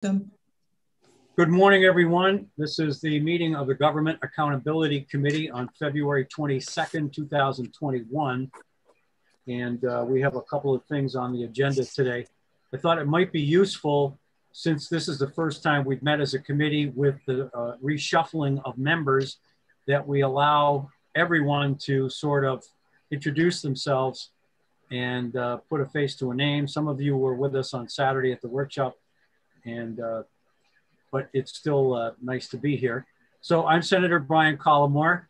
them. Good morning, everyone. This is the meeting of the Government Accountability Committee on February 22nd, 2021. And we have a couple of things on the agenda today. I thought it might be useful, since this is the first time we've met as a committee with the reshuffling of members, that we allow everyone to sort of introduce themselves and put a face to a name. Some of you were with us on Saturday at the workshop, and but it's still nice to be here. So I'm Senator Brian Collmore,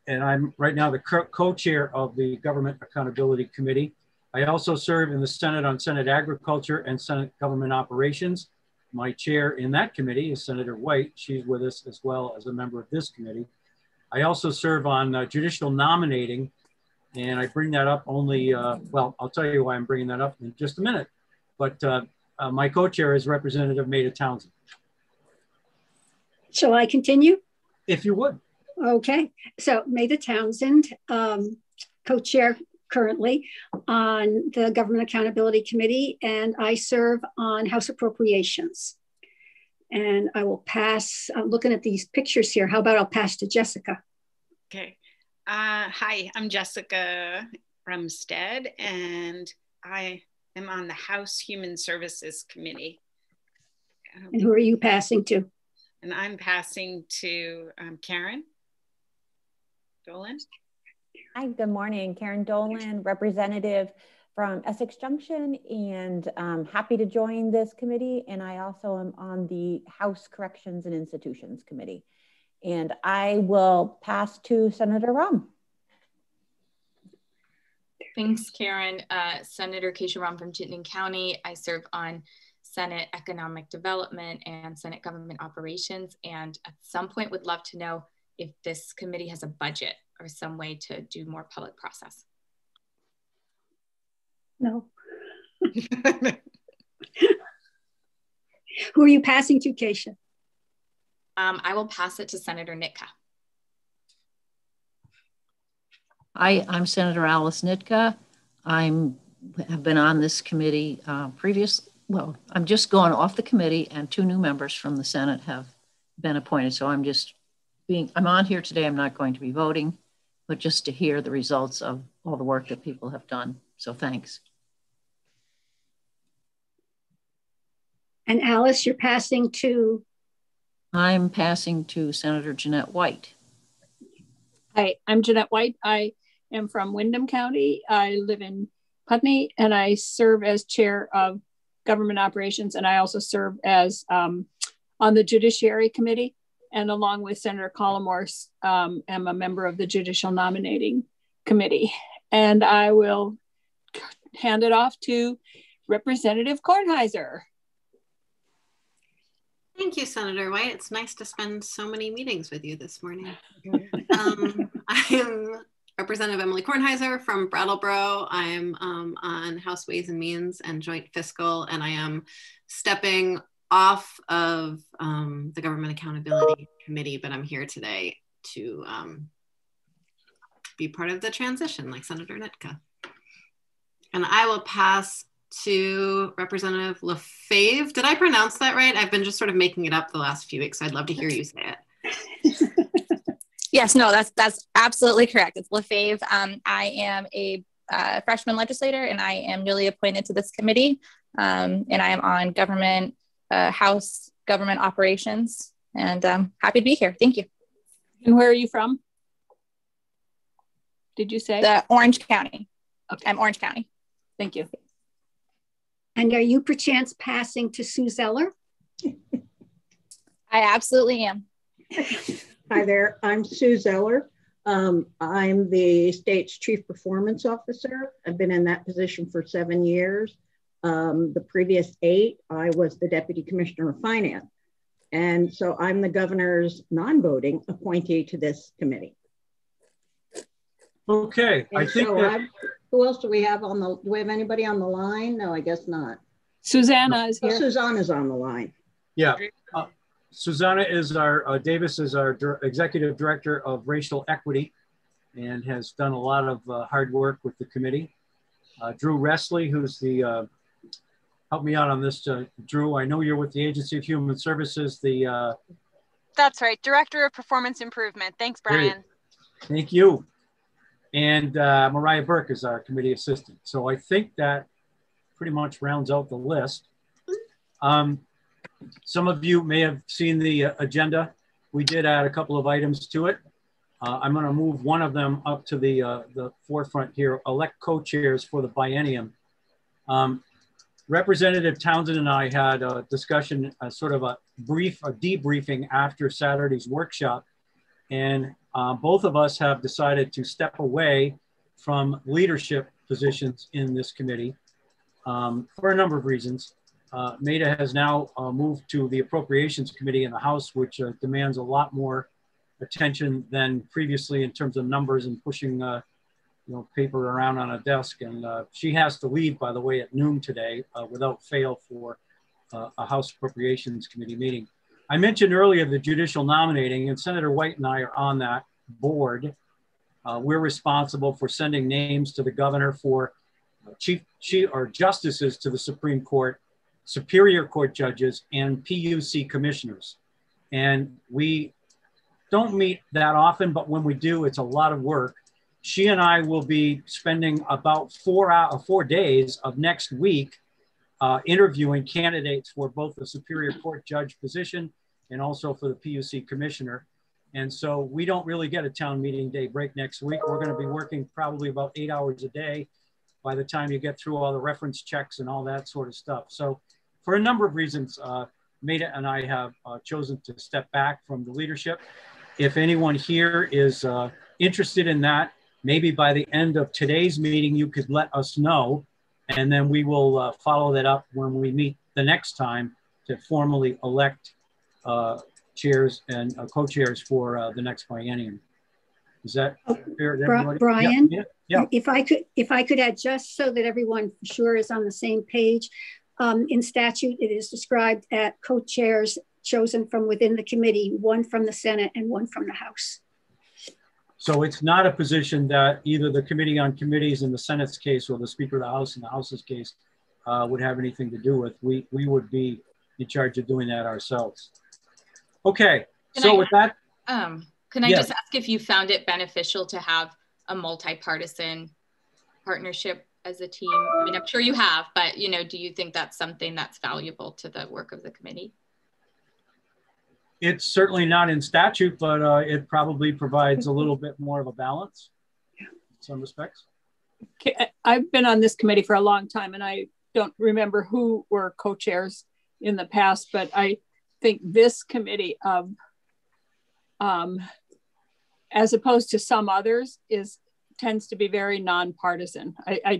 and I'm right now the co-chair of the Government Accountability Committee. I also serve in the Senate on Senate Agriculture and Senate Government Operations. My chair in that committee is Senator White. She's with us as well as a member of this committee. I also serve on judicial nominating, and I bring that up only, well, I'll tell you why I'm bringing that up in just a minute. But my co-chair is Representative Maida Townsend. Shall I continue? If you would. Okay, so Maida Townsend, co-chair currently on the Government Accountability Committee, and I serve on House Appropriations. And I will pass, I'm looking at these pictures here. How about I'll pass to Jessica? Okay. Hi, I'm Jessica Rumstead, and I am on the House Human Services Committee. And who are you passing to? And I'm passing to Karen Dolan. Hi, good morning. Karen Dolan, representative from Essex Junction, and happy to join this committee. And I also am on the House Corrections and Institutions Committee. And I will pass to Senator Rum. Thanks, Karen. Senator Keisha Rum from Chittenden County. I serve on Senate Economic Development and Senate Government Operations. And at some point would love to know if this committee has a budget or some way to do more public process. No. Who are you passing to, Keisha? I will pass it to Senator Nitka. Hi, I'm Senator Alice Nitka. Have been on this committee well, I'm just going off the committee, and 2 new members from the Senate have been appointed. So I'm on here today. I'm not going to be voting, but just to hear the results of all the work that people have done. So thanks. And Alice, you're passing to? I'm passing to Senator Jeanette White. Hi, I'm Jeanette White. I am from Windham County. I live in Putney, and I serve as chair of Government Operations, and I also serve as on the Judiciary Committee, and along with Senator Collmore, am a member of the Judicial Nominating Committee. And I will hand it off to Representative Kornheiser. Thank you, Senator White. It's nice to spend so many meetings with you this morning. I am Representative Emily Kornheiser from Brattleboro. I'm on House Ways and Means and Joint Fiscal, and I am stepping off of the Government Accountability Committee, but I'm here today to be part of the transition like Senator Nitka. And I will pass to Representative Lefebvre. Did I pronounce that right? I've been just sort of making it up the last few weeks, so I'd love to hear you say it. Yes, no, that's absolutely correct. It's Lefebvre. I am a freshman legislator, and I am newly appointed to this committee. And I am on House Government Operations, and happy to be here. Thank you. And where are you from? Did you say? The Orange County. Okay. I'm Orange County. Thank you. And are you perchance passing to Sue Zeller? I absolutely am. Hi there, I'm Sue Zeller. I'm the state's Chief Performance Officer. I've been in that position for 7 years. The previous 8, I was the Deputy Commissioner of Finance. And so I'm the governor's non-voting appointee to this committee. Okay, and I think so that... Who else do we have on the, do we have anybody on the line? No, I guess not. Susanna is here. Oh, Susanna's on the line. Yeah. Susanna is Davis is our Executive Director of Racial Equity and has done a lot of hard work with the committee. Drew Ressley, who's the help me out on this, Drew. I know you're with the Agency of Human Services, the... That's right, Director of Performance Improvement. Thanks, Brian. Great. Thank you. And Mariah Burke is our committee assistant. So I think that pretty much rounds out the list. Some of you may have seen the agenda. We did add a couple of items to it. I'm going to move one of them up to the forefront here. Elect co-chairs for the biennium. Representative Townsend and I had a discussion, sort of a debriefing after Saturday's workshop, and both of us have decided to step away from leadership positions in this committee for a number of reasons. Maida has now moved to the Appropriations Committee in the House, which demands a lot more attention than previously in terms of numbers and pushing paper around on a desk. And she has to leave, by the way, at noon today without fail for a House Appropriations Committee meeting. I mentioned earlier the judicial nominating, and Senator White and I are on that board. We're responsible for sending names to the governor for chief justices to the Supreme Court, Superior Court judges, and PUC commissioners. And we don't meet that often, but when we do, it's a lot of work. She and I will be spending about 4 days of next week interviewing candidates for both the Superior Court judge position and also for the PUC commissioner. And so we don't really get a town meeting day break next week. We're going to be working probably about 8 hours a day by the time you get through all the reference checks and all that sort of stuff. So for a number of reasons, Maida and I have chosen to step back from the leadership. If anyone here is interested in that, maybe by the end of today's meeting, you could let us know, and then we will follow that up when we meet the next time to formally elect chairs and co-chairs for the next biennium. Is that fair to everybody? Brian, yeah. If I could add, just so that everyone for sure is on the same page, in statute, it is described at co-chairs chosen from within the committee, one from the Senate and one from the House. So it's not a position that either the Committee on Committees in the Senate's case or the Speaker of the House in the House's case would have anything to do with. We would be in charge of doing that ourselves. Okay, with that. Can I just ask if you found it beneficial to have a multi-partisan partnership as a team? I mean, I'm sure you have, but do you think that's something that's valuable to the work of the committee? It's certainly not in statute, but it probably provides a little bit more of a balance in some respects. I've been on this committee for a long time, and I don't remember who were co-chairs in the past, but I think this committee, as opposed to some others, tends to be very nonpartisan. I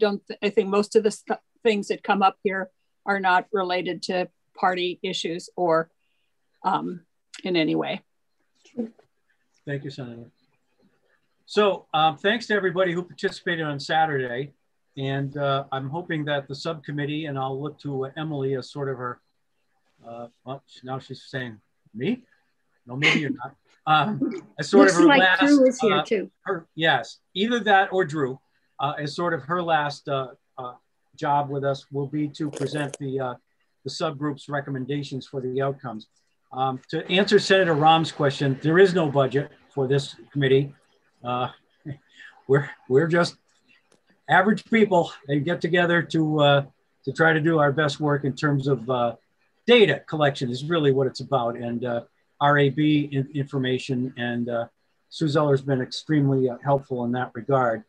think most of the things that come up here are not related to party issues or in any way. Thank you, Senator. So thanks to everybody who participated on Saturday. And I'm hoping that the subcommittee, and I'll look to Emily as sort of her, well, now she's saying, me? No, maybe you're not. As sort of her like last, Drew is here too. Yes, either that or Drew, as sort of her last job with us will be to present the subgroup's recommendations for the outcomes. To answer Senator Rahm's question, there is no budget for this committee. We're just average people and get together to try to do our best work in terms of data collection is really what it's about, and RAB information, and Sue Zeller's been extremely helpful in that regard.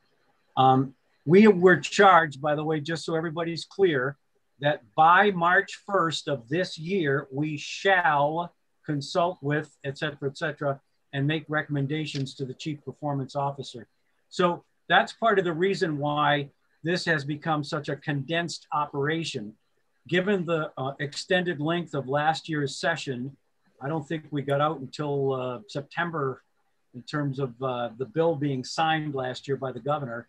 We were charged, by the way, just so everybody's clear, that by March 1st of this year, we shall consult with, et cetera, and make recommendations to the Chief Performance Officer. So that's part of the reason why this has become such a condensed operation. Given the extended length of last year's session, I don't think we got out until September in terms of the bill being signed last year by the governor.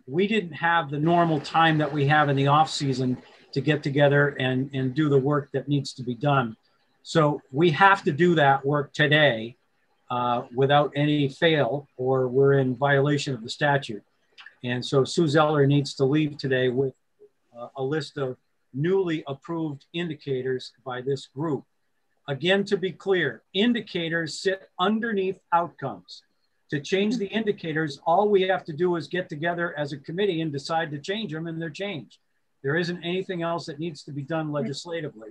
We didn't have the normal time that we have in the off season to get together and do the work that needs to be done. So we have to do that work today without any fail, or we're in violation of the statute. And so Sue Zeller needs to leave today with a list of newly approved indicators by this group. Again, to be clear, indicators sit underneath outcomes. To change the indicators, all we have to do is get together as a committee and decide to change them, and they're changed. There isn't anything else that needs to be done legislatively.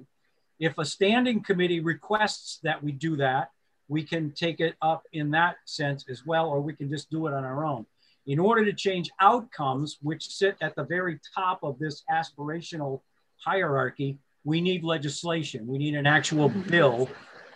If a standing committee requests that we do that, we can take it up in that sense as well, or we can just do it on our own. In order to change outcomes, which sit at the very top of this aspirational hierarchy, we need legislation. We need an actual bill.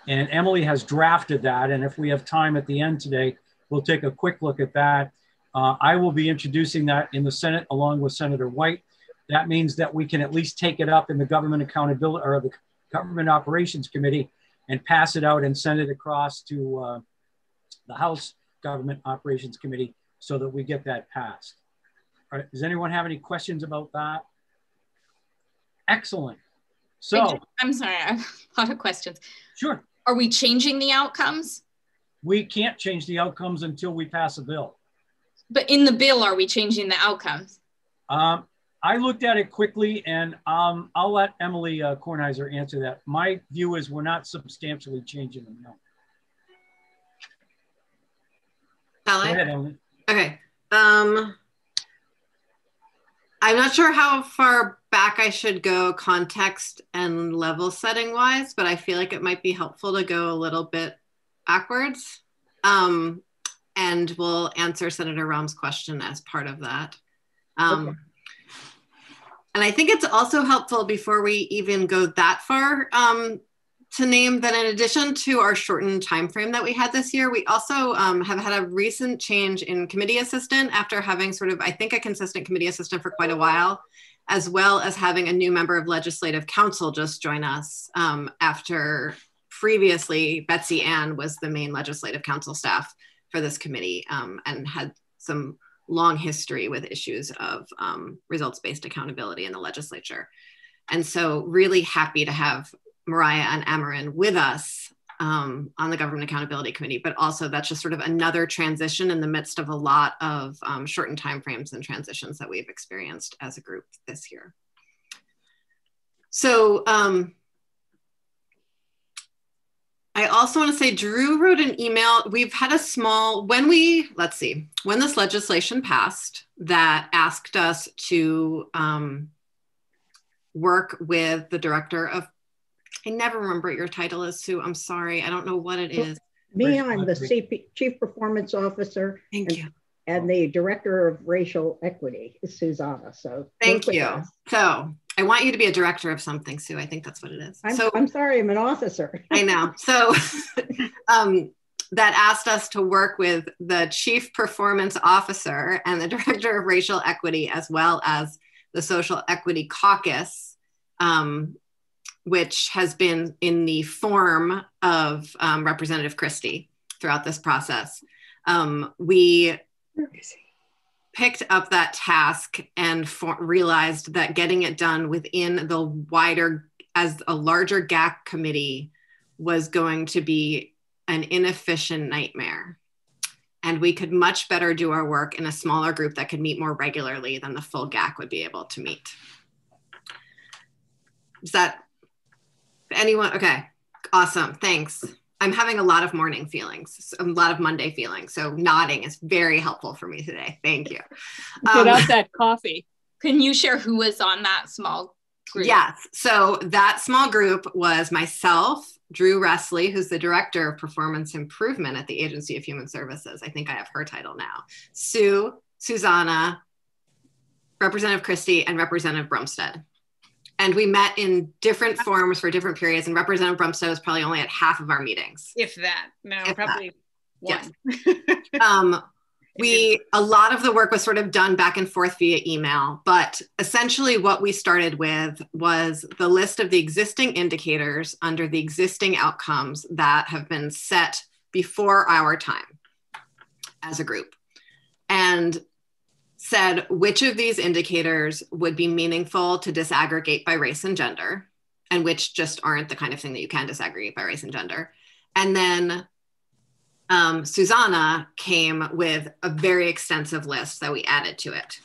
And Emily has drafted that. And if we have time at the end today, we'll take a quick look at that. I will be introducing that in the Senate along with Senator White. That means that we can at least take it up in the Government Accountability or the Government Operations Committee and pass it out and send it across to the House Government Operations Committee so that we get that passed. All right, does anyone have any questions about that? Excellent. So I'm sorry, I have a lot of questions. Sure. Are we changing the outcomes? We can't change the outcomes until we pass a bill. But in the bill, are we changing the outcomes? I looked at it quickly, and I'll let Emily Kornheiser answer that. My view is we're not substantially changing them, no. Go ahead, Emily. Okay. I'm not sure how far back I should go context and level setting wise, but I feel like it might be helpful to go a little bit backwards. And we'll answer Senator Rahm's question as part of that. Okay. And I think it's also helpful before we even go that far to name that in addition to our shortened timeframe that we had this year, we also have had a recent change in committee assistant after having sort of, I think, a consistent committee assistant for quite a while, as well as having a new member of legislative council just join us after previously Betsy Ann was the main legislative council staff for this committee and had some long history with issues of results-based accountability in the legislature. And so really happy to have Mariah and Amarin with us on the Government Accountability Committee, but also that's just sort of another transition in the midst of a lot of shortened timeframes and transitions that we've experienced as a group this year. So I also want to say Drew wrote an email. We've had a small, when this legislation passed that asked us to work with the director of, I never remember what your title is, Sue. I'm sorry. I don't know what it is. Me, I'm the Chief Performance Officer. Thank you. And the Director of Racial Equity is Susanna. So thank you. So I want you to be a director of something, Sue. I think that's what it is. I'm sorry, I'm an officer. I know. So that asked us to work with the Chief Performance Officer and the Director of Racial Equity, as well as the Social Equity Caucus, which has been in the form of Representative Christie throughout this process. We picked up that task and realized that getting it done within the wider, as a larger GAC committee was going to be an inefficient nightmare. And we could much better do our work in a smaller group that could meet more regularly than the full GAC would be able to meet. Is that anyone? Okay, awesome, thanks. I'm having a lot of morning feelings, a lot of Monday feelings. So nodding is very helpful for me today. Thank you. Get out that coffee. Can you share who was on that small group? Yes. So that small group was myself, Drew Ressley, who's the Director of Performance Improvement at the Agency of Human Services. I think I have her title now. Sue, Susanna, Representative Christie, and Representative Brumstead. And we met in different forms for different periods, and Representative Brumstead was probably only at half of our meetings. If that, no, If probably that. one. Yes. A lot of the work was sort of done back and forth via email, but essentially what we started with was the list of the existing indicators under the existing outcomes that have been set before our time as a group, and said which of these indicators would be meaningful to disaggregate by race and gender, and which just aren't the kind of thing that you can disaggregate by race and gender. And then Susanna came with a very extensive list that we added to it.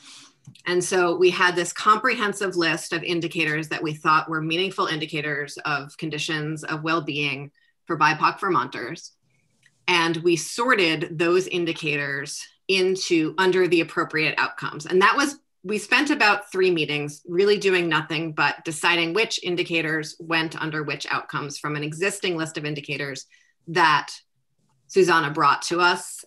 And so we had this comprehensive list of indicators that we thought were meaningful indicators of conditions of well-being for BIPOC Vermonters. And we sorted those indicators under the appropriate outcomes. And we spent about 3 meetings really doing nothing but deciding which indicators went under which outcomes from an existing list of indicators that Susanna brought to us,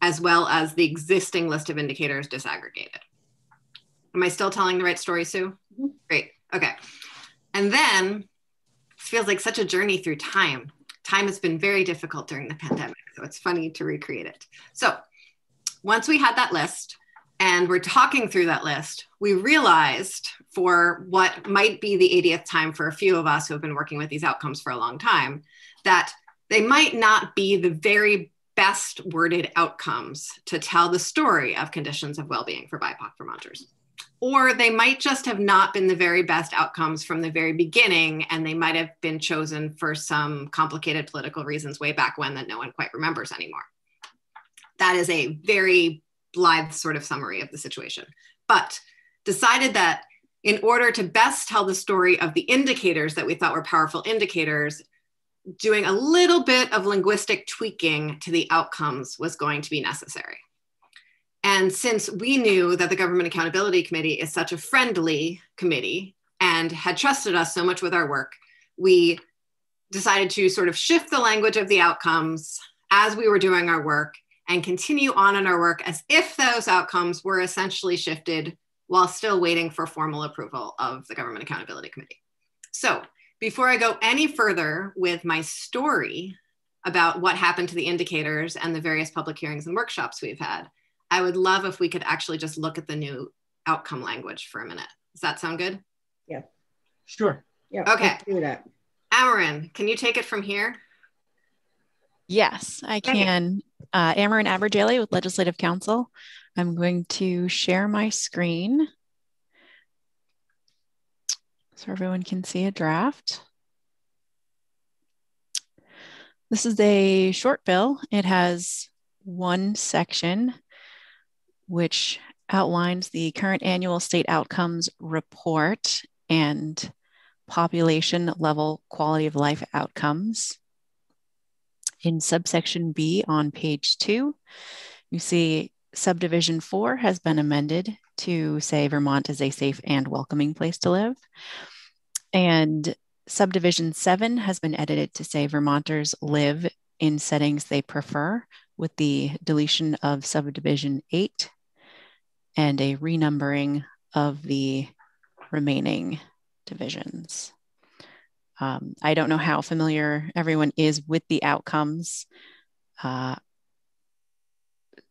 as well as the existing list of indicators disaggregated. Am I still telling the right story, Sue? Mm-hmm. Great, okay. And then, it feels like such a journey through time. Time has been very difficult during the pandemic, so it's funny to recreate it. So once we had that list and we're talking through that list, we realized for what might be the 80th time for a few of us who have been working with these outcomes for a long time, that they might not be the very best worded outcomes to tell the story of conditions of well-being for BIPOC Vermonters. Or they might just have not been the very best outcomes from the very beginning, and they might have been chosen for some complicated political reasons way back when that no one quite remembers anymore. That is a very blithe sort of summary of the situation. But decided that in order to best tell the story of the indicators that we thought were powerful indicators, doing a little bit of linguistic tweaking to the outcomes was going to be necessary. And since we knew that the Government Accountability Committee is such a friendly committee and had trusted us so much with our work, we decided to sort of shift the language of the outcomes as we were doing our work and continue on in our work as if those outcomes were essentially shifted while still waiting for formal approval of the Government Accountability Committee. So before I go any further with my story about what happened to the indicators and the various public hearings and workshops we've had, I would love if we could actually just look at the new outcome language for a minute. Does that sound good? Yeah. Sure. Yeah. Okay. Let's do that. Amarin, can you take it from here? Yes, I can. Amarin Aberdaly with Legislative Council. I'm going to share my screen so everyone can see a draft. This is a short bill. It has one section which outlines the current annual state outcomes report and population level quality of life outcomes. In subsection B on page 2, you see subdivision 4 has been amended to say Vermont is a safe and welcoming place to live. And subdivision 7 has been edited to say Vermonters live in settings they prefer, with the deletion of subdivision 8 and a renumbering of the remaining divisions. I don't know how familiar everyone is with the outcomes.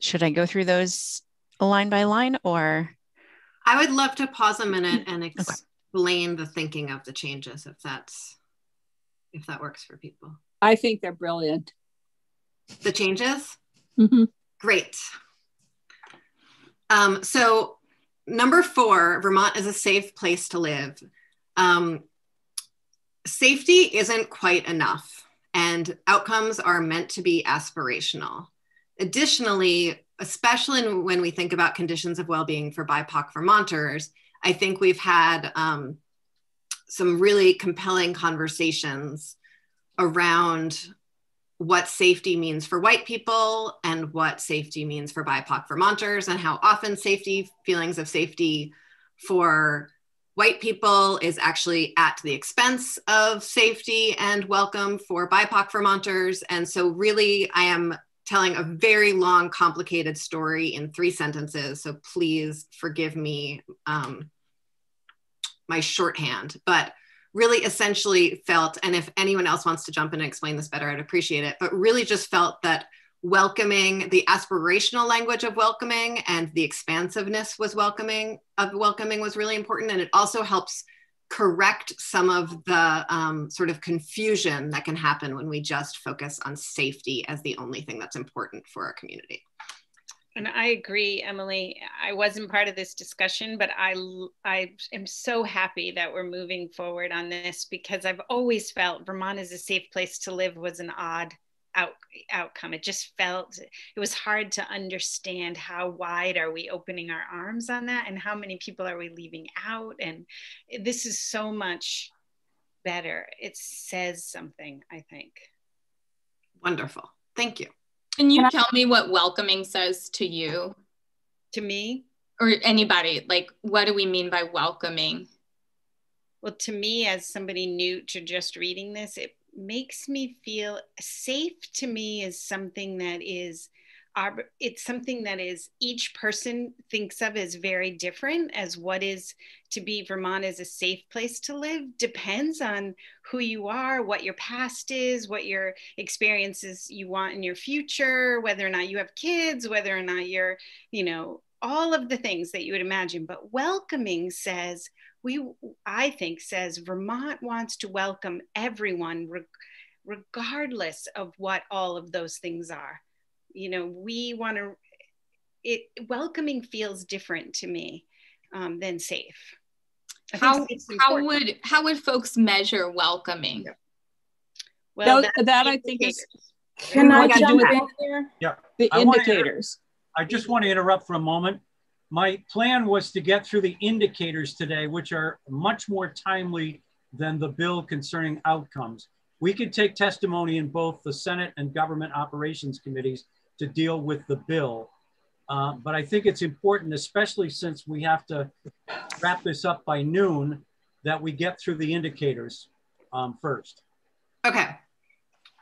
Should I go through those line by line, or? I would love to pause a minute and explain the thinking of the changes, if that works for people. I think they're brilliant. The changes? Mm-hmm. Great. So number 4, Vermont is a safe place to live. Safety isn't quite enough, and outcomes are meant to be aspirational. Additionally, especially when we think about conditions of well-being for BIPOC Vermonters, I think we've had some really compelling conversations around what safety means for white people and what safety means for BIPOC Vermonters, and how often feelings of safety for white people is actually at the expense of safety and welcome for BIPOC Vermonters. And so really, I am telling a very long, complicated story in 3 sentences. So please forgive me my shorthand, but really essentially felt, and if anyone else wants to jump in and explain this better, I'd appreciate it, but really just felt that welcoming, the aspirational language of welcoming and the expansiveness was welcoming was really important. And it also helps correct some of the sort of confusion that can happen when we just focus on safety as the only thing that's important for our community. And I agree, Emily. I wasn't part of this discussion, but I am so happy that we're moving forward on this, because I've always felt Vermont is a safe place to live was an odd outcome. It just felt, it was hard to understand how wide are we opening our arms on that and how many people are we leaving out. And this is so much better. It says something, I think. Wonderful. Thank you. Can you tell me what welcoming says to you? To me? Or anybody, like, what do we mean by welcoming? Well, to me, as somebody new to just reading this, it makes me feel safe. To me is something that is, it's something that is each person thinks of as very different. As what is to be Vermont as a safe place to live depends on who you are, what your past is, what your experiences you want in your future, whether or not you have kids, whether or not you're, you know, all of the things that you would imagine. But welcoming says, I think says Vermont wants to welcome everyone regardless of what all of those things are. You know, we want to, welcoming feels different to me than safe. How would folks measure welcoming? Yeah. Well, that I think is, can I jump in there? Yeah. The indicators. I just want to interrupt for a moment. My plan was to get through the indicators today, which are much more timely than the bill concerning outcomes. We could take testimony in both the Senate and Government Operations Committees to deal with the bill. But I think it's important, especially since we have to wrap this up by noon, that we get through the indicators first. Okay.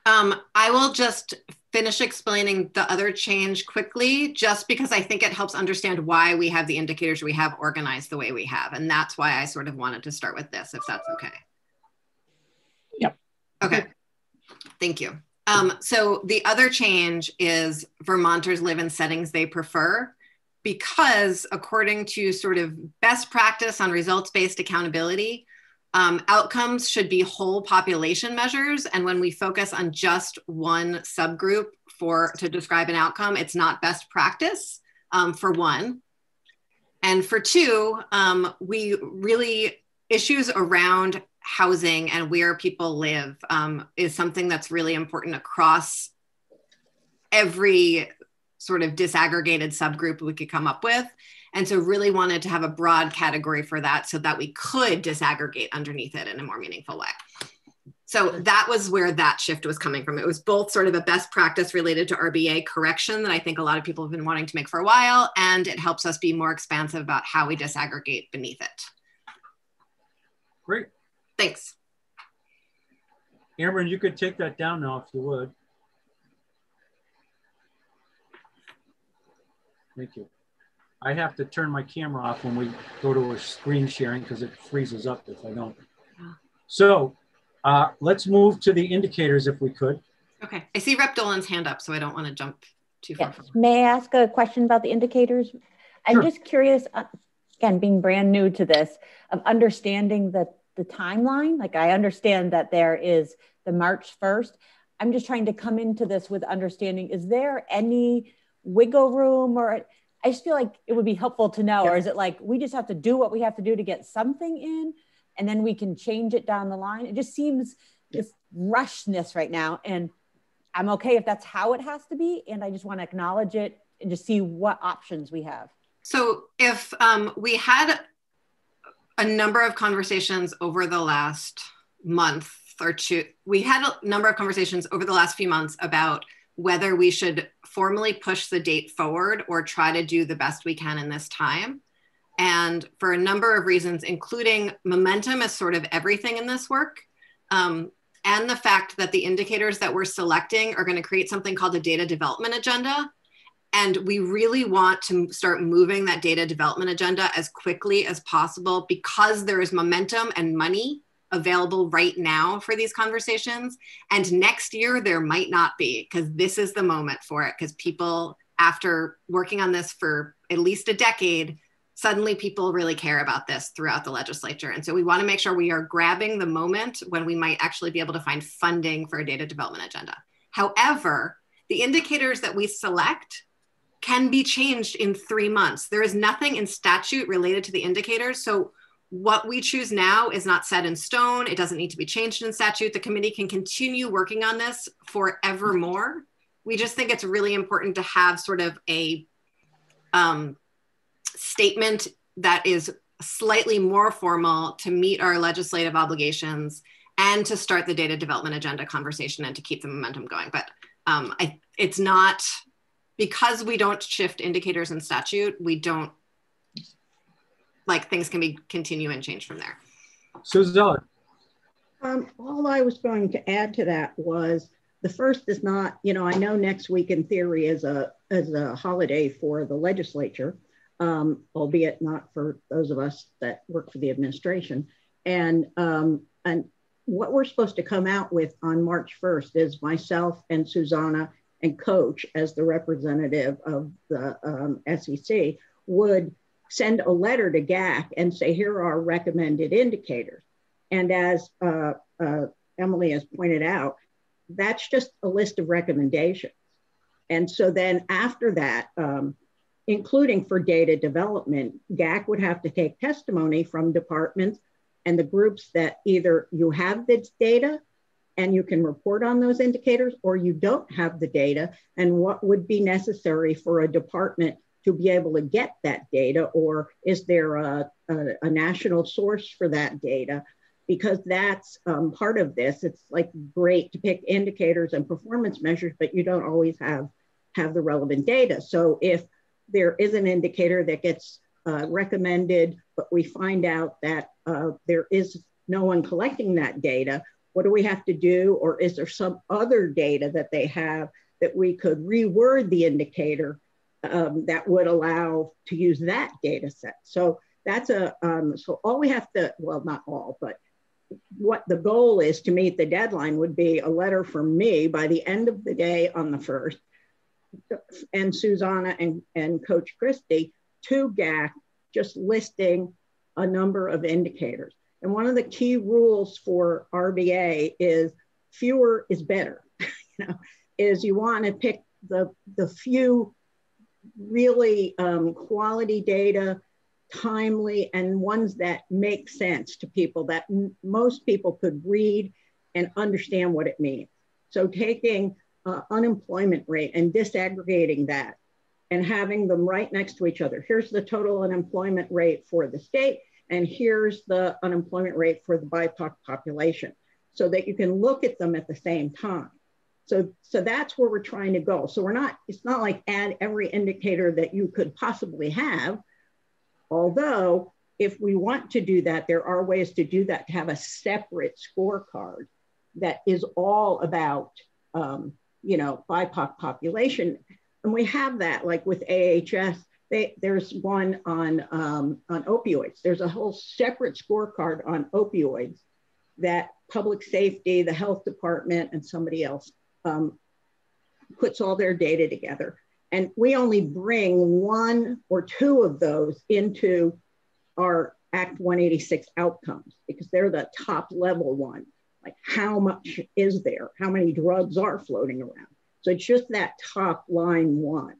I will just finish explaining the other change quickly, just because I think it helps understand why we have the indicators we have organized the way we have. And that's why I sort of wanted to start with this, if that's okay. Yep. Okay, thank you. So the other change is Vermonters live in settings they prefer, because according to sort of best practice on results-based accountability, outcomes should be whole population measures. And when we focus on just one subgroup to describe an outcome, it's not best practice, for one. And for two, we really, issues around housing and where people live is something that's really important across every sort of disaggregated subgroup we could come up with. And so really wanted to have a broad category for that so that we could disaggregate underneath it in a more meaningful way. So that was where that shift was coming from. It was both sort of a best practice related to RBA correction that I think a lot of people have been wanting to make for a while, and it helps us be more expansive about how we disaggregate beneath it. Great. Thanks. Amber, you could take that down now if you would. Thank you. I have to turn my camera off when we go to a screen sharing because it freezes up if I don't. So let's move to the indicators if we could. Okay, I see Rep. Dolan's hand up, so I don't want to jump too far. Yes. May I ask a question about the indicators? I'm just curious, again, being brand new to this, of understanding the timeline. Like, I understand that there is the March 1st. I'm just trying to come into this with understanding, is there any wiggle room, or I just feel like it would be helpful to know, or is it like we just have to do what we have to do to get something in and then we can change it down the line? It just seems this rushness right now, and I'm okay if that's how it has to be, and I just want to acknowledge it and just see what options we have. So if we had a number of conversations over the last month or two, we had a number of conversations over the last few months about whether we should formally push the date forward or try to do the best we can in this time. And for a number of reasons, including momentum is sort of everything in this work. And the fact that the indicators that we're selecting are going to create something called a data development agenda. And we really want to start moving that data development agenda as quickly as possible, because there is momentum and money available right now for these conversations. And next year there might not be, because this is the moment for it, because people, after working on this for at least a decade, suddenly people really care about this throughout the legislature. And so we want to make sure we are grabbing the moment when we might actually be able to find funding for a data development agenda. However, the indicators that we select can be changed in 3 months. There is nothing in statute related to the indicators. So what we choose now is not set in stone. It doesn't need to be changed in statute. The committee can continue working on this forevermore. We just think it's really important to have sort of a statement that is slightly more formal to meet our legislative obligations and to start the data development agenda conversation and to keep the momentum going. But it's not, because we don't shift indicators in statute, we don't, like, things can continue and change from there. So Zeller. All I was going to add to that was the first is not, you know, I know next week in theory is a holiday for the legislature, albeit not for those of us that work for the administration. And what we're supposed to come out with on March 1st is myself and Susanna and Coach, as the representative of the SEC, would send a letter to GAC and say, here are our recommended indicators. And as Emily has pointed out, that's just a list of recommendations. And so then after that, including for data development, GAC would have to take testimony from departments and the groups that either you have this data and you can report on those indicators, or you don't have the data, and what would be necessary for a department to be able to get that data, or is there a national source for that data? Because that's part of this. It's like great to pick indicators and performance measures, but you don't always have the relevant data. So if there is an indicator that gets recommended, but we find out that there is no one collecting that data, what do we have to do? Or is there some other data that they have that we could reword the indicator that would allow to use that data set? So that's so all we have to, well, not all, but what the goal is to meet the deadline would be a letter from me by the end of the day on the 1st, and Susanna and Coach Christie to GAC, just listing a number of indicators. And one of the key rules for RBA is fewer is better. You know, is you want to pick the few really quality data, timely, and ones that make sense to people, that most people could read and understand what it means. So taking unemployment rate and disaggregating that and having them right next to each other. Here's the total unemployment rate for the state, and here's the unemployment rate for the BIPOC population, so that you can look at them at the same time. So that's where we're trying to go. So it's not like add every indicator that you could possibly have. Although, if we want to do that, there are ways to do that, to have a separate scorecard that is all about, you know, BIPOC population. And we have that, like with AHS, there's one on opioids. There's a whole separate scorecard on opioids that public safety, the health department, and somebody else puts all their data together. And we only bring 1 or 2 of those into our Act 186 outcomes, because they're the top level one. Like, how much is there? How many drugs are floating around? So it's just that top line one.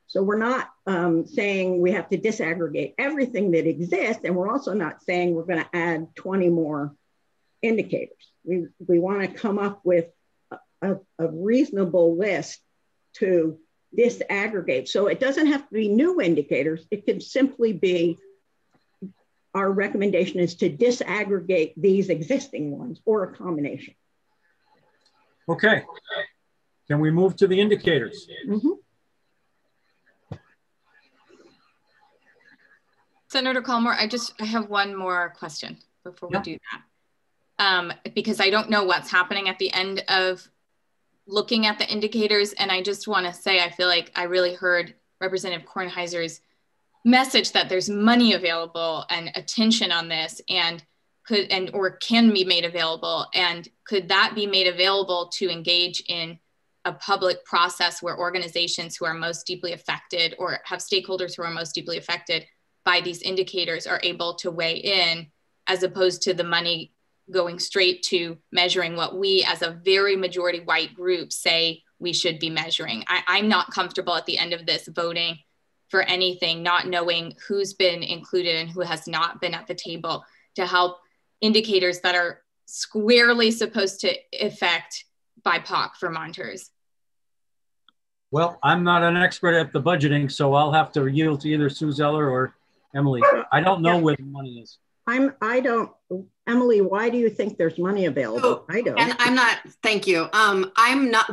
So we're not saying we have to disaggregate everything that exists, and we're also not saying we're going to add 20 more indicators. We want to come up with a reasonable list to disaggregate. So it doesn't have to be new indicators. It can simply be, our recommendation is to disaggregate these existing ones, or a combination. Okay. Can we move to the indicators? Mm-hmm. Senator Colmore, I have one more question before we do that. Because I don't know what's happening at the end of looking at the indicators. And I just want to say, I feel like I really heard Representative Kornheiser's message that there's money available and attention on this, and or can be made available. And could that be made available to engage in a public process where organizations who are most deeply affected, or have stakeholders who are most deeply affected by these indicators, are able to weigh in, as opposed to the money going straight to measuring what we as a very majority white group say we should be measuring. I'm not comfortable at the end of this voting for anything, not knowing who's been included and who has not been at the table to help indicators that are squarely supposed to affect BIPOC Vermonters? Well, I'm not an expert at the budgeting, so I'll have to yield to either Sue Zeller or Emily. I don't know where the money is. Emily, why do you think there's money available? I don't. And I'm not, thank you.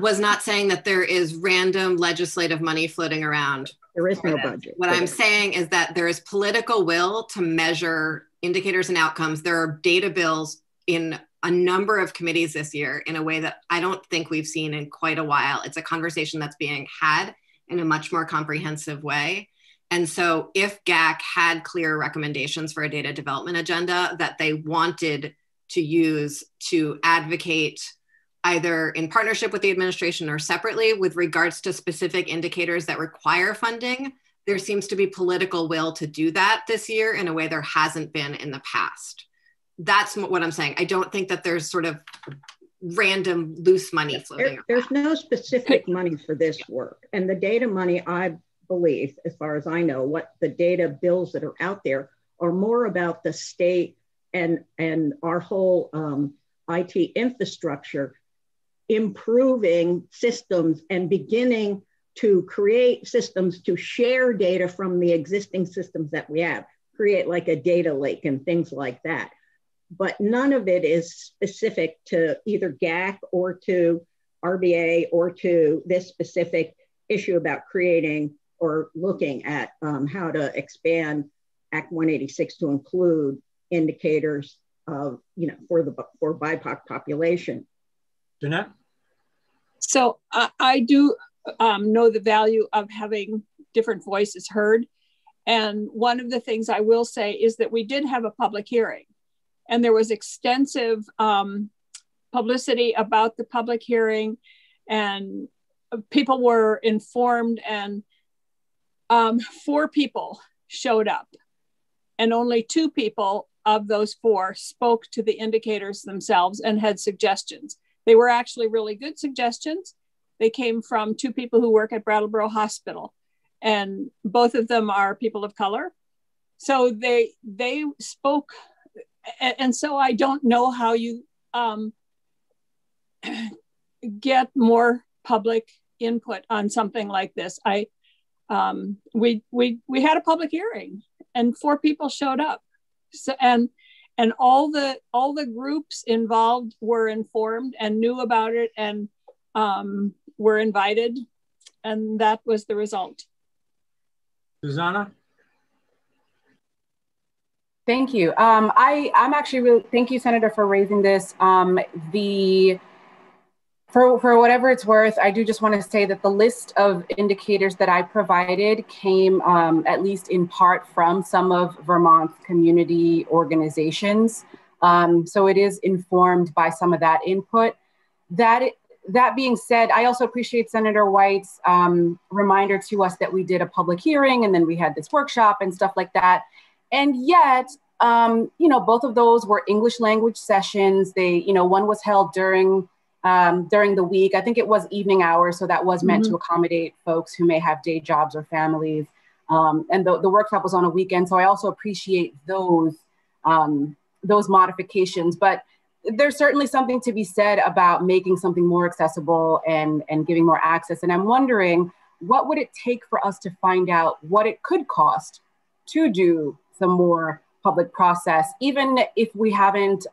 Was not saying that there is random legislative money floating around. There is no budget. What I'm saying is that there is political will to measure indicators and outcomes. There are data bills in a number of committees this year in a way that I don't think we've seen in quite a while. It's a conversation that's being had in a much more comprehensive way. And so if GAC had clear recommendations for a data development agenda that they wanted to use to advocate either in partnership with the administration or separately with regards to specific indicators that require funding, there seems to be political will to do that this year in a way there hasn't been in the past. That's what I'm saying. I don't think that there's sort of random loose money floating around. There's no specific money for this work. And the data money, I believe, as far as I know, what the data bills that are out there are more about the state and our whole IT infrastructure, improving systems and beginning to create systems to share data from the existing systems that we have, create like a data lake and things like that. But none of it is specific to either GAC or to RBA or to this specific issue about creating or looking at how to expand Act 186 to include indicators of, for BIPOC population. Jeanette? So I do know the value of having different voices heard. And one of the things I will say is that we did have a public hearing. And there was extensive publicity about the public hearing, and people were informed, and 4 people showed up, and only 2 people of those 4 spoke to the indicators themselves and had suggestions. They were actually really good suggestions. They came from 2 people who work at Brattleboro Hospital, and both of them are people of color. So they spoke. And so I don't know how you get more public input on something like this. We had a public hearing, and 4 people showed up. So and all the groups involved were informed and knew about it and were invited, and that was the result. Susanna? Thank you. I'm actually really, thank you, Senator, for raising this. For whatever it's worth, I do just want to say that the list of indicators that I provided came at least in part from some of Vermont's community organizations. So it is informed by some of that input. That being said, I also appreciate Senator White's reminder to us that we did a public hearing and then we had this workshop and stuff like that. And yet, both of those were English language sessions. They, one was held during the week. I think it was evening hours, so that was meant to accommodate folks who may have day jobs or families. And the workshop was on a weekend, so I also appreciate those modifications. But there's certainly something to be said about making something more accessible and giving more access. And I'm wondering, what would it take for us to find out what it could cost to do some more public process, even if we haven't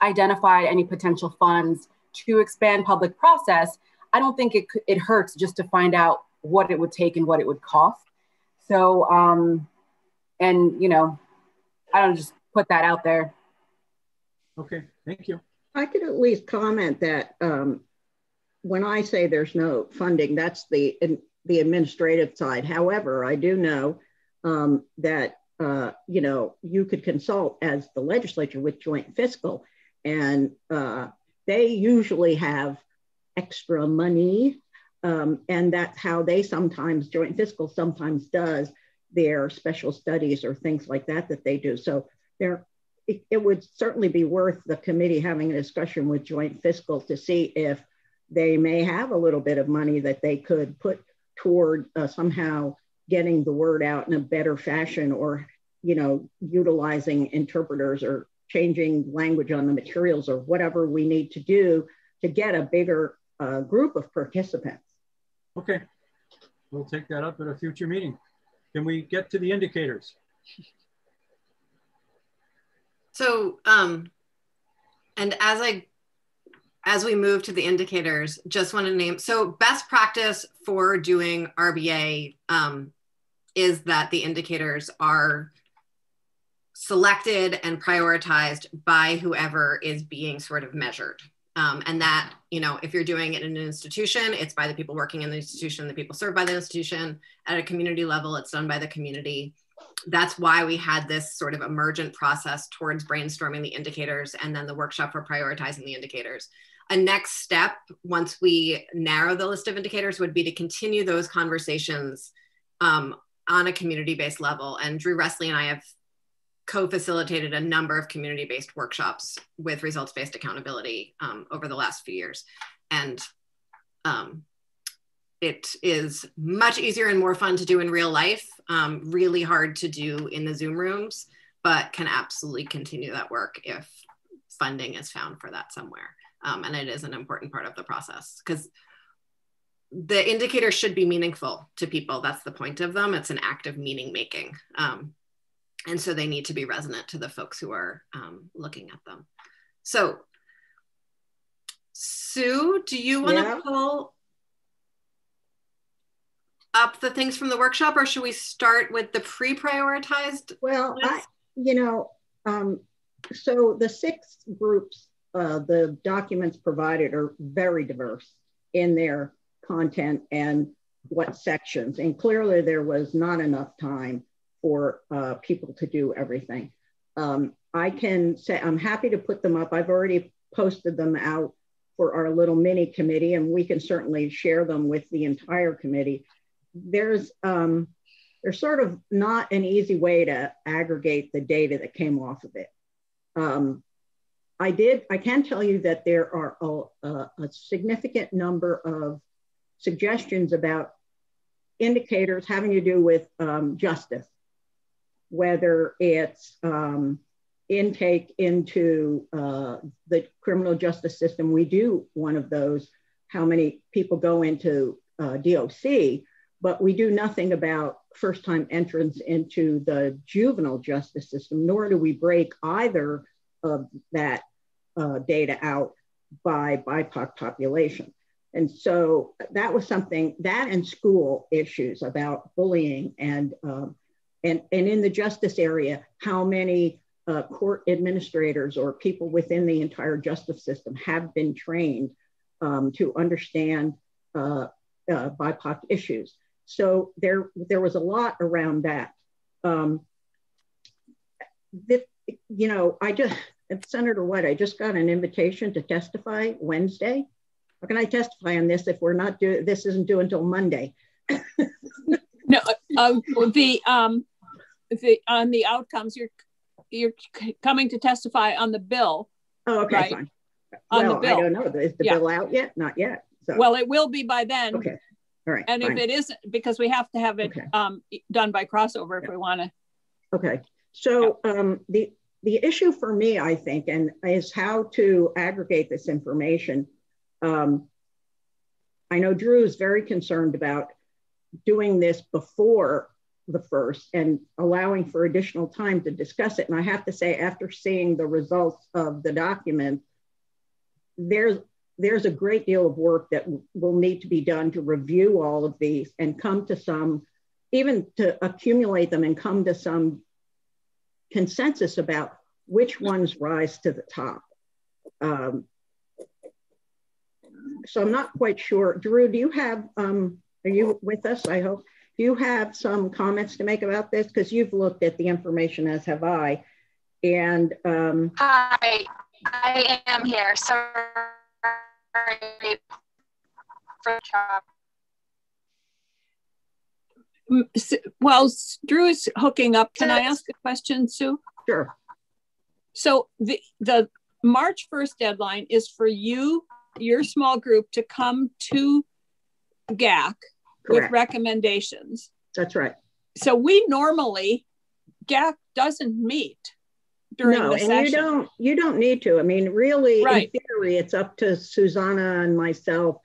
identified any potential funds to expand public process? I don't think it hurts just to find out what it would take and what it would cost. So, I don't just put that out there. Okay, thank you. I could at least comment that when I say there's no funding, that's the administrative side. However, I do know that you could consult as the legislature with joint fiscal, and they usually have extra money, and that's how they sometimes, joint fiscal sometimes does their special studies or things like that they do. So it would certainly be worth the committee having a discussion with joint fiscal to see if they may have a little bit of money that they could put toward somehow getting the word out in a better fashion, or, you know, utilizing interpreters or changing language on the materials or whatever we need to do to get a bigger group of participants. Okay, we'll take that up at a future meeting. Can we get to the indicators? So, and as we move to the indicators, just want to name, so best practice for doing RBA is that the indicators are selected and prioritized by whoever is being sort of measured. And that, you know, if you're doing it in an institution, it's by the people working in the institution, the people served by the institution. At a community level, it's done by the community. That's why we had this sort of emergent process towards brainstorming the indicators and then the workshop for prioritizing the indicators. A next step, once we narrow the list of indicators, would be to continue those conversations on a community-based level. And Drew Ressley and I have co-facilitated a number of community-based workshops with results-based accountability over the last few years. And it is much easier and more fun to do in real life, really hard to do in the Zoom rooms, but can absolutely continue that work if funding is found for that somewhere. And it is an important part of the process, because the indicators should be meaningful to people. That's the point of them. It's an act of meaning making. And so they need to be resonant to the folks who are looking at them. So Sue, do you want to pull up the things from the workshop, or should we start with the pre-prioritized? Well, so the 6 groups, the documents provided are very diverse in their content and what sections. And clearly there was not enough time for people to do everything. I can say I'm happy to put them up. I've already posted them out for our little mini committee, and we can certainly share them with the entire committee. There's sort of not an easy way to aggregate the data that came off of it. I can tell you that there are a significant number of suggestions about indicators having to do with justice, whether it's intake into the criminal justice system. We do one of those, how many people go into DOC, but we do nothing about first-time entrance into the juvenile justice system, nor do we break either of that data out by BIPOC population. And so that was something, that and school issues about bullying and in the justice area, how many court administrators or people within the entire justice system have been trained to understand BIPOC issues. So there was a lot around that. You know, Senator White, I just got an invitation to testify Wednesday. How can I testify on this if we're not doing, this isn't due until Monday? No, on the outcomes, you're coming to testify on the bill. Oh, okay, right? Fine. On the bill. I don't know. Is the bill out yet? Not yet. So. Well, it will be by then. Okay. All right. And fine. If it isn't, because we have to have it done by crossover if we want to. Okay. So the issue for me, I think, and is how to aggregate this information. I know Drew is very concerned about doing this before the first and allowing for additional time to discuss it. And I have to say, after seeing the results of the document, there's a great deal of work that will need to be done to review all of these and come to some, even to accumulate them and come to some consensus about which ones rise to the top. So I'm not quite sure. Drew, do you have, are you with us, I hope? Do you have some comments to make about this? Because you've looked at the information, as have I. And I am here. Sorry for While Drew is hooking up, can I ask a question, Sue? Sure. So the March 1st deadline is for you, your small group, to come to GAC with recommendations. That's right. So we normally, GAC doesn't meet during the session. And you don't need to. I mean, really, right. in theory, it's up to Susanna and myself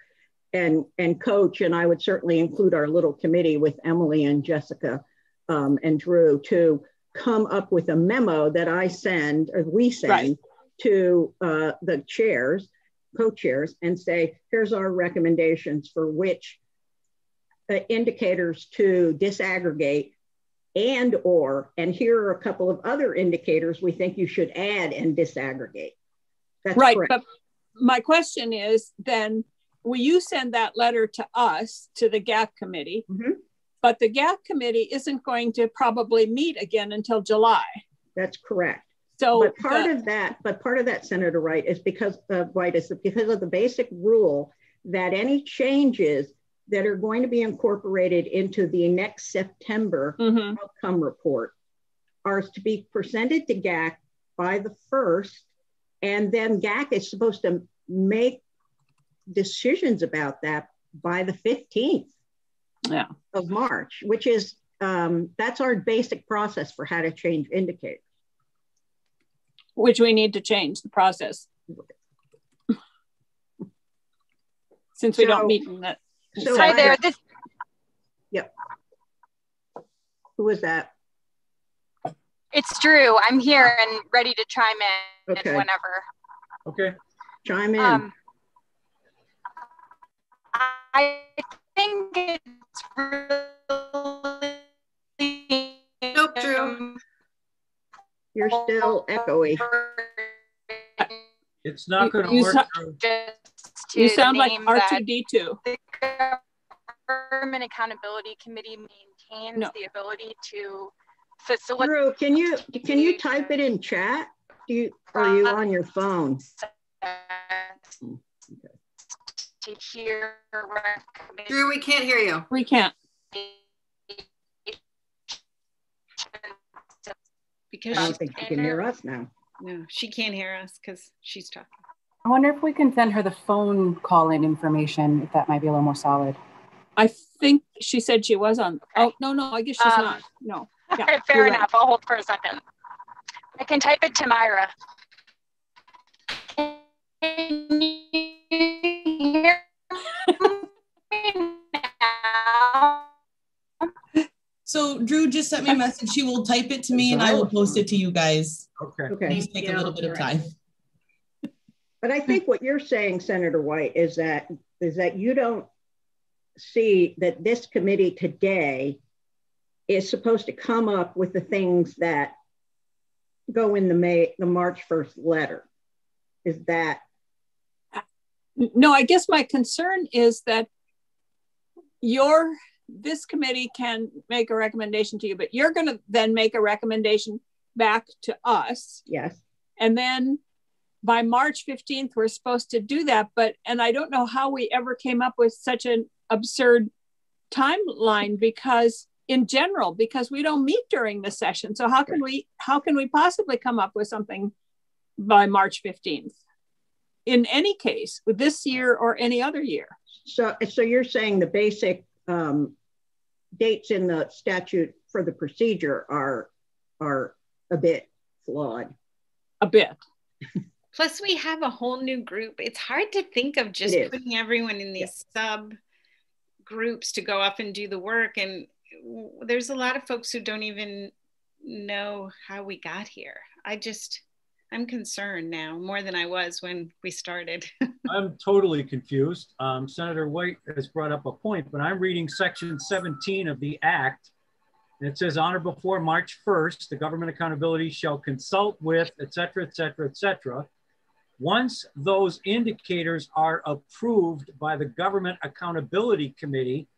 and Coach, and I would certainly include our little committee with Emily and Jessica and Drew to come up with a memo that I send, or we send, right, to the chairs, co-chairs, and say, here's our recommendations for which indicators to disaggregate, and here are a couple of other indicators we think you should add and disaggregate. That's right, correct. But my question is then, will you send that letter to us, to the GAC committee? Mm-hmm. But the GAC committee isn't going to probably meet again until July. That's correct. So, but part of that, Senator Wright, is because of the basic rule that any changes that are going to be incorporated into the next September mm-hmm. outcome report are to be presented to GAC by the 1st, and then GAC is supposed to make decisions about that by the 15th of March, which is, that's our basic process for how to change indicators. Which we need to change the process. Since we don't meet in that. So hi there. Yep. Who is that? It's Drew. I'm here and ready to chime in whenever. Okay. Chime in. I think it's really... Nope, Drew. You're still echoey. It's not going to work. You sound like R2-D2. The Government Accountability Committee maintains the ability to facilitate. Drew, can you type it in chat? Are you on your phone? To hear Drew, we can't hear you. We can't. Because I don't think she can hear us now. No, she can't hear us because she's talking. I wonder if we can send her the phone call-in information, if that might be a little more solid. I think she said she was on. Okay. Oh, no, I guess she's not. No. Yeah, okay, fair enough. Right. I'll hold for a second. I can type it to Myra. Can you hear me now? So Drew just sent me a message. She will type it to me and I will post it to you guys. Okay. Please take a little bit of time. But I think what you're saying, Senator White, is that you don't see that this committee today is supposed to come up with the things that go in the March 1st letter. Is that? No, I guess my concern is that this committee can make a recommendation to you, but you're going to then make a recommendation back to us. Yes. And then by March 15th, we're supposed to do that. And I don't know how we ever came up with such an absurd timeline because we don't meet during the session. So how can we possibly come up with something by March 15th in any case with this year or any other year? So you're saying the basic dates in the statute for the procedure are a bit flawed. A bit. Plus, we have a whole new group. It's hard to think of just putting everyone in these sub groups to go off and do the work. And there's a lot of folks who don't even know how we got here. I'm concerned now more than I was when we started. I'm totally confused. Senator White has brought up a point, but I'm reading section 17 of the act. And it says, on or before March 1st, the Government Accountability shall consult with, et cetera, et cetera, et cetera. Once those indicators are approved by the Government Accountability Committee,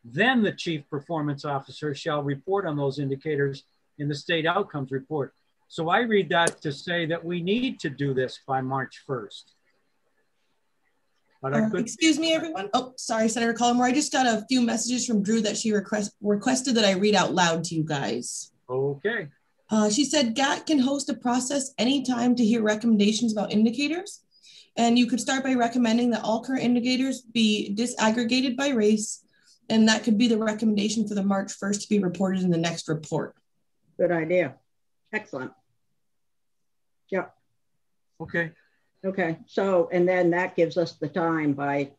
then the Chief Performance Officer shall report on those indicators in the state outcomes report. So I read that to say that we need to do this by March 1st. But excuse me, everyone. Oh, sorry, Senator Collymore. I just got a few messages from Drew that she requested that I read out loud to you guys. Okay. She said GAT can host a process anytime to hear recommendations about indicators. And you could start by recommending that all current indicators be disaggregated by race and that could be the recommendation for the March 1st to be reported in the next report. Good idea. Excellent. Yeah. Okay. Okay. So, and then that gives us the time by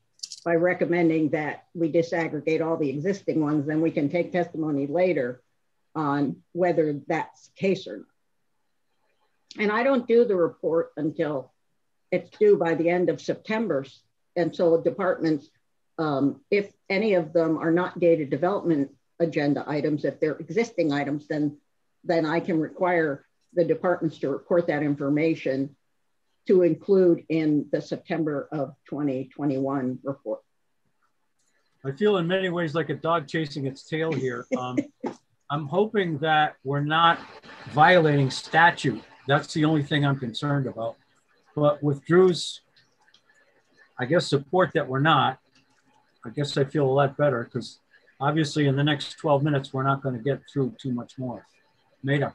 recommending that we disaggregate all the existing ones, then we can take testimony later on whether that's the case or not. And I don't do the report until it's due by the end of September. And so departments, if any of them are not data development agenda items, if they're existing items, then I can require the departments to report that information to include in the September of 2021 report. I feel in many ways like a dog chasing its tail here. I'm hoping that we're not violating statute. That's the only thing I'm concerned about. But with Drew's, I guess, support that we're not, I guess I feel a lot better, because obviously in the next 12 minutes, we're not going to get through too much more. Maida.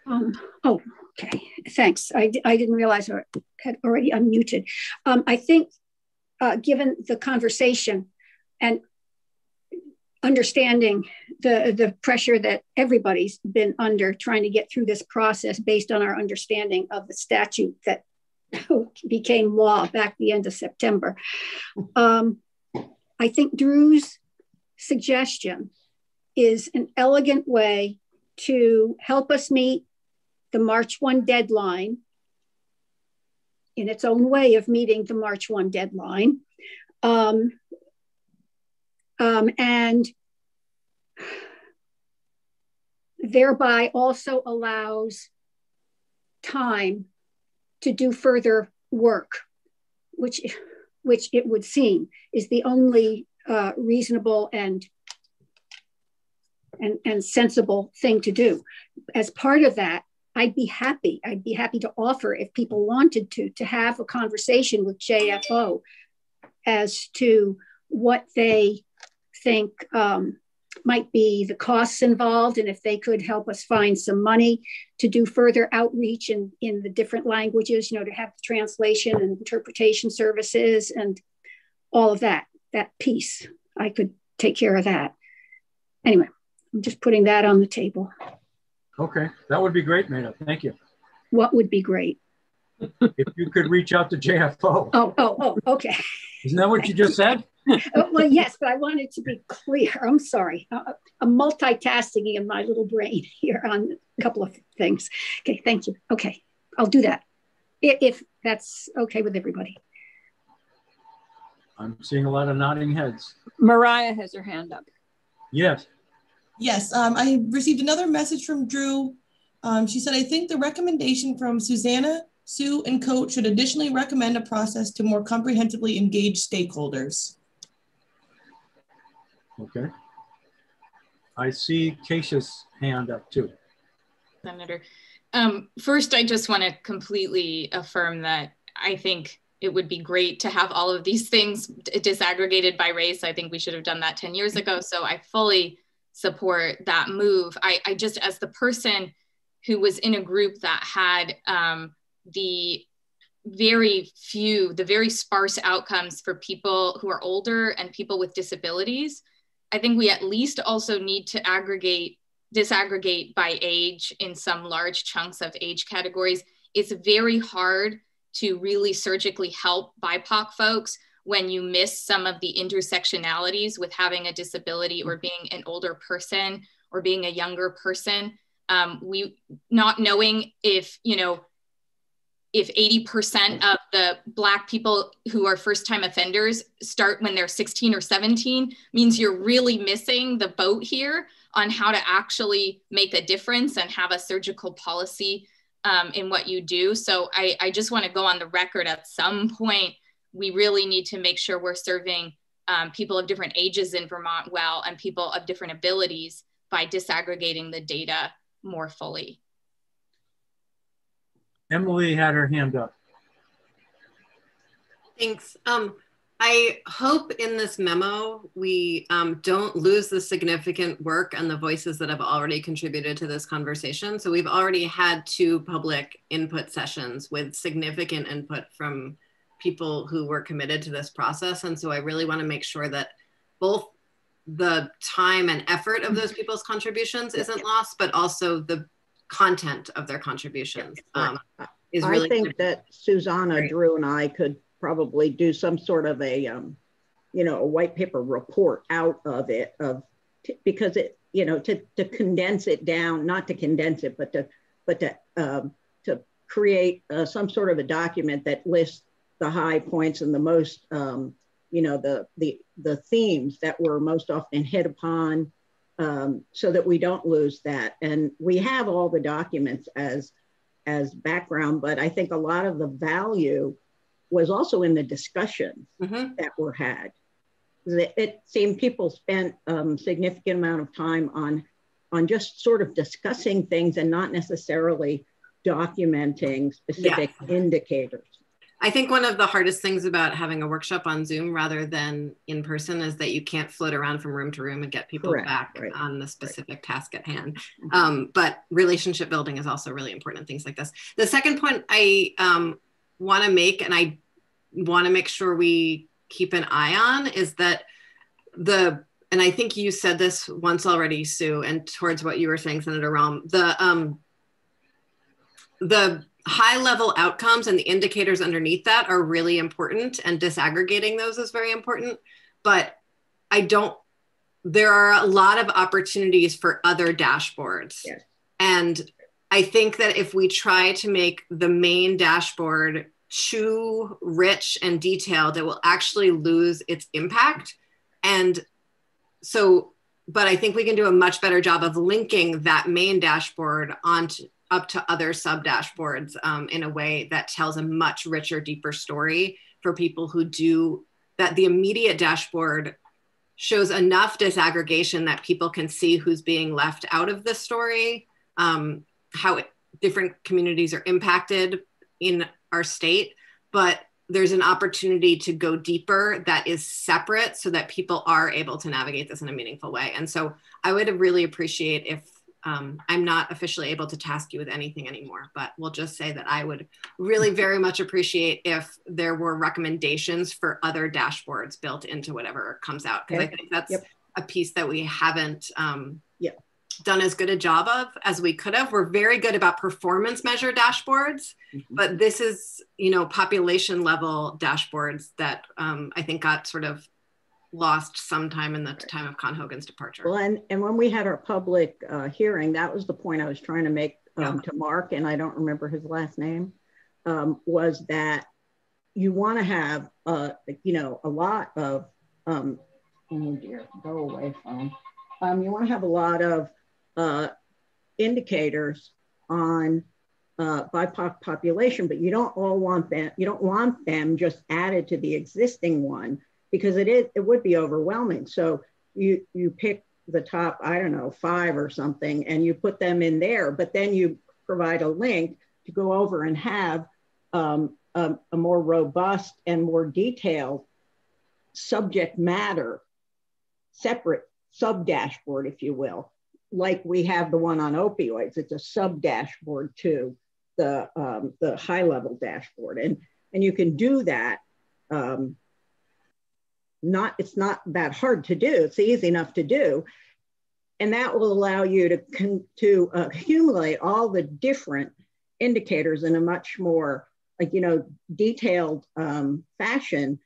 Oh, okay. Thanks. I didn't realize I had already unmuted. I think given the conversation and understanding the pressure that everybody's been under trying to get through this process based on our understanding of the statute that became law back the end of September. I think Drew's suggestion is an elegant way to help us meet the March 1 deadline in its own way of meeting the March 1 deadline. And thereby also allows time to do further work, which it would seem is the only reasonable and sensible thing to do. As part of that, I'd be happy to offer, if people wanted to have a conversation with JFO as to what they think might be the costs involved, and if they could help us find some money to do further outreach in the different languages, to have the translation and interpretation services and all of that piece. I could take care of that. Anyway, I'm just putting that on the table. Okay, that would be great, Maida. Thank you. What would be great? If you could reach out to JFO. Oh, okay. Isn't that what you just said? Well, yes, but I wanted to be clear. I'm sorry. I'm multitasking in my little brain here on a couple of things. Okay, thank you. Okay, I'll do that if that's okay with everybody. I'm seeing a lot of nodding heads. Mariah has her hand up. Yes. Yes, I received another message from Drew. She said, I think the recommendation from Susanna, Sue, and Coach should additionally recommend a process to more comprehensively engage stakeholders. Okay. I see Keisha's hand up too. Senator, first, I just want to completely affirm that I think it would be great to have all of these things disaggregated by race. I think we should have done that 10 years ago. So I fully support that move. I just, as the person who was in a group that had the very sparse outcomes for people who are older and people with disabilities, I think we at least also need to disaggregate by age in some large chunks of age categories. It's very hard to really surgically help BIPOC folks when you miss some of the intersectionalities with having a disability or being an older person or being a younger person. We not knowing if 80% of the Black people who are first-time offenders start when they're 16 or 17 means you're really missing the boat here on how to actually make a difference and have a surgical policy in what you do. So I just want to go on the record at some point. We really need to make sure we're serving people of different ages in Vermont well and people of different abilities by disaggregating the data more fully. Emily had her hand up. Thanks. I hope in this memo, we don't lose the significant work and the voices that have already contributed to this conversation. So we've already had 2 public input sessions with significant input from people who were committed to this process. And so I really want to make sure that both the time and effort of those people's contributions isn't lost, but also the content of their contributions is really. I think that Susanna, Drew, and I could probably do some sort of a, a white paper report out of it, because it, to condense it down, not to condense it, but to create some sort of a document that lists the high points and the most, the themes that were most often hit upon, so that we don't lose that. And we have all the documents as background, but I think a lot of the value was also in the discussions that were had. It seemed people spent significant amount of time on just sort of discussing things and not necessarily documenting specific indicators. I think one of the hardest things about having a workshop on Zoom rather than in person is that you can't float around from room to room and get people back on the specific task at hand. But relationship building is also really important in things like this. The second point I want to make, and I want to make sure we keep an eye on, is that and I think you said this once already, Sue, and towards what you were saying, Senator Rahm, the high level outcomes and the indicators underneath that are really important, and disaggregating those is very important. But there are a lot of opportunities for other dashboards. Yes. And I think that if we try to make the main dashboard too rich and detailed, it will actually lose its impact. And so, but I think we can do a much better job of linking that main dashboard up to other sub dashboards in a way that tells a much richer, deeper story for people who do that. The immediate dashboard shows enough disaggregation that people can see who's being left out of the story, how different communities are impacted in our state, but there's an opportunity to go deeper that is separate so that people are able to navigate this in a meaningful way. And so I would really appreciate if, I'm not officially able to task you with anything anymore, but we'll just say that I would really very much appreciate if there were recommendations for other dashboards built into whatever comes out. Because I think that's a piece that we haven't done as good a job of as we could have. We're very good about performance measure dashboards, but this is, population level dashboards that I think got sort of lost sometime in the time of Con Hogan's departure. Well, and when we had our public hearing, that was the point I was trying to make to Mark, and I don't remember his last name, was that you want to have, a lot of, oh dear, go away phone. You want to have a lot of indicators on BIPOC population, but you don't want them just added to the existing one, because it would be overwhelming. So you pick the top, 5 or something, and you put them in there, but then you provide a link to go over and have a more robust and more detailed subject matter, separate sub-dashboard, if you will, like we have the one on opioids. It's a sub-dashboard to the high-level dashboard. And you can do that. It's not that hard to do. It's easy enough to do. And that will allow you to accumulate all the different indicators in a much more detailed fashion,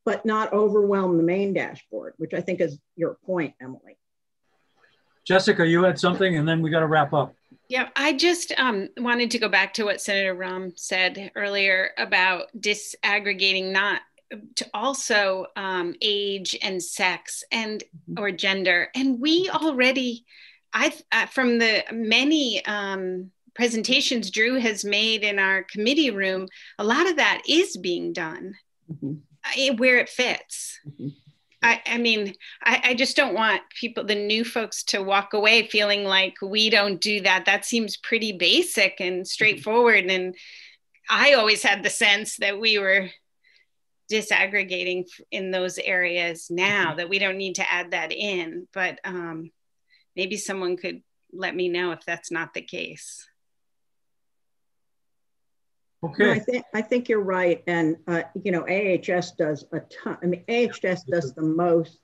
but not overwhelm the main dashboard, which I think is your point, Emily. Jessica, you had something, and then we got to wrap up. Yeah, I just wanted to go back to what Senator Rahm said earlier about disaggregating, not to also age and sex and or gender. And we already, from the many presentations Drew has made in our committee room, a lot of that is being done where it fits. I just don't want the new folks to walk away feeling like we don't do that. That seems pretty basic and straightforward. And I always had the sense that we were disaggregating in those areas now, that we don't need to add that in, but maybe someone could let me know if that's not the case. Okay. No, I think you're right. And, AHS does a ton. AHS does the most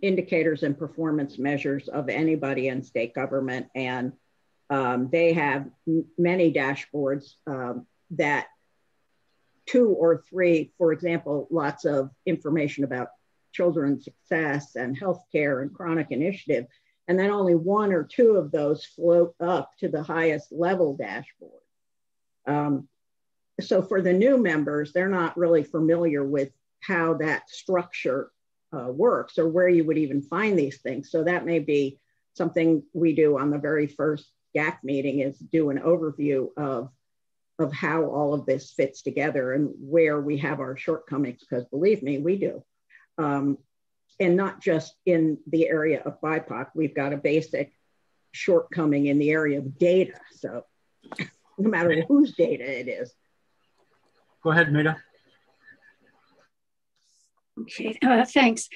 indicators and performance measures of anybody in state government. And they have many dashboards that 2 or 3, for example, lots of information about children's success and healthcare and chronic initiative. And then only 1 or 2 of those float up to the highest level dashboard. So for the new members, they're not really familiar with how that structure works or where you would even find these things. So that may be something we do on the very first GAC meeting, is do an overview of how all of this fits together and where we have our shortcomings, because believe me, we do. And not just in the area of BIPOC, we've got a basic shortcoming in the area of data. So no matter whose data it is. Go ahead, Mita. Okay, thanks.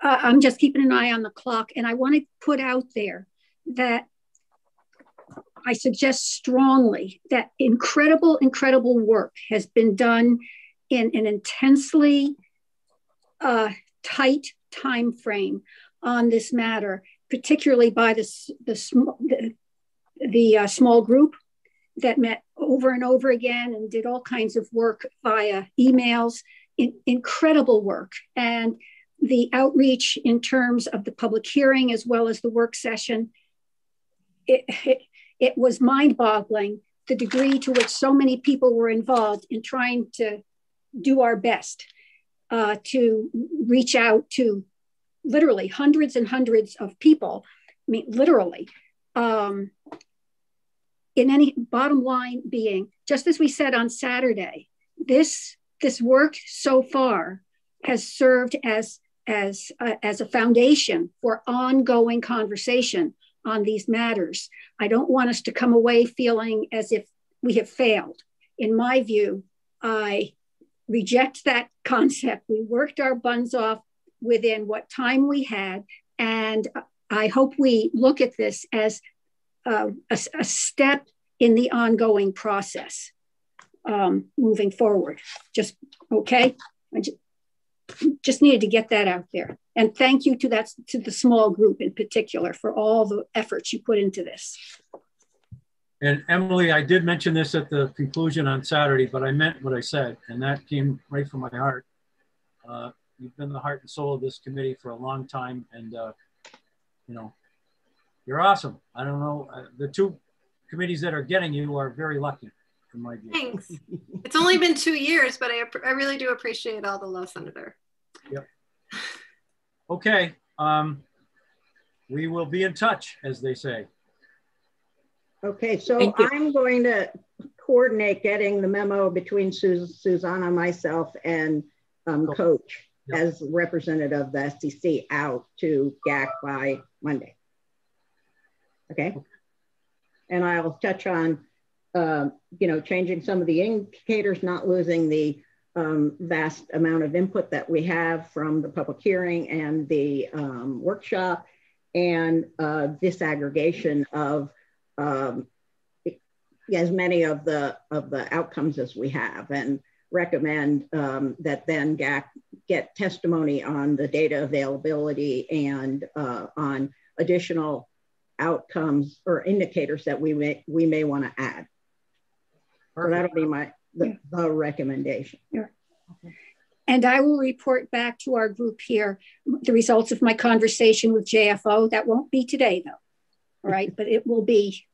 I'm just keeping an eye on the clock, and I want to put out there that I suggest strongly that incredible work has been done in an intensely tight time frame on this matter, particularly by the small group that met over and over again and did all kinds of work via emails. Incredible work. And the outreach in terms of the public hearing as well as the work session, it was mind-boggling, the degree to which so many people were involved in trying to do our best to reach out to literally hundreds and hundreds of people. I mean, literally. In any bottom line being, just as we said on Saturday, this work so far has served as a foundation for ongoing conversation on these matters. I don't want us to come away feeling as if we have failed. In my view, I reject that concept. We worked our buns off within what time we had, and I hope we look at this as a step in the ongoing process moving forward. Just, okay? I just needed to get that out there. And thank you to the small group in particular for all the efforts you put into this. And Emily, I did mention this at the conclusion on Saturday, but I meant what I said, and that came right from my heart. You've been the heart and soul of this committee for a long time, and you know, you're awesome. I don't know, the 2 committees that are getting you are very lucky, in my view. Thanks. It's only been 2 years, but I really do appreciate all the love, Senator. Yep. Okay. We will be in touch, as they say. Okay, so I'm going to coordinate getting the memo between Susanna, myself, and Coach as representative of the SEC out to GAC by Monday. Okay. And I'll touch on, you know, changing some of the indicators, not losing the vast amount of input that we have from the public hearing and the workshop, and disaggregation of as many of the outcomes as we have, and recommend that then GAC get testimony on the data availability and on additional outcomes or indicators that we may want to add. So that'll be the recommendation. Yeah. Okay. And I will report back to our group here the results of my conversation with JFO. That won't be today, though. All right, but it will be